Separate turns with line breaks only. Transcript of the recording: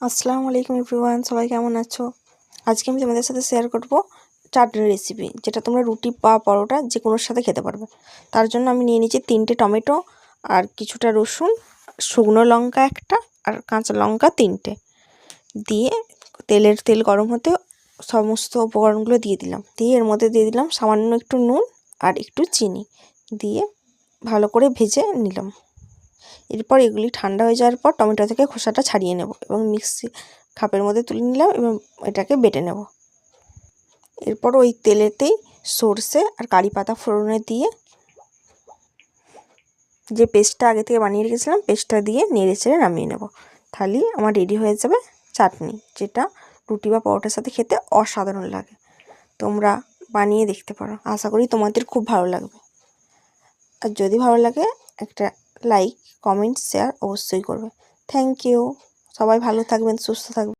আসসালামু আলাইকুম এভরিওয়ান, সবাই কেমন আছো? আজকে আমি তোমাদের সাথে শেয়ার করব চাটনি রেসিপি, যেটা তোমরা রুটি বা পরোটা যে কোনোর সাথে খেতে পারবে। তার জন্য আমি নিয়ে নিয়েছি 3টে টমেটো আর কিছুটা রসুন, শুকনো লঙ্কা একটা আর কাঁচা লঙ্কা 3টে দিয়ে তেল গরম হতে সমস্ত উপকরণগুলো দিয়ে দিলাম। দিয়ে এর মধ্যে দিয়ে দিলাম সামান্য একটু নুন আর একটু চিনি দিয়ে ভালো করে ভেজে নিলাম। এরপর এগুলি ঠান্ডা হয়ে যাওয়ার পর টমেটো থেকে খোসাটা ছাড়িয়ে নেব এবং মিক্সি কাপের মধ্যে তুলে নিলাম এবং এটাকে বেটে নেব। এরপর ওই তেলেতেই সর্ষে আর কারি পাতা ফোড়নে দিয়ে যে পেস্টটা আগে থেকে বানিয়ে রেখেছিলাম পেস্টটা দিয়ে নেড়ে চেড়ে নামিয়ে নেব। তাহলেই আমার রেডি হয়ে যাবে চাটনি, যেটা রুটি বা পরোটার সাথে খেতে অসাধারণ লাগে। তোমরা বানিয়ে দেখতে পারো, আশা করি তোমাদের খুব ভালো লাগবে। আর যদি ভালো লাগে একটা লাইক, কমেন্ট, শেয়ার অবশ্যই করবে। Thank you. সবাই ভালো থাকবেন, সুস্থ থাকবেন।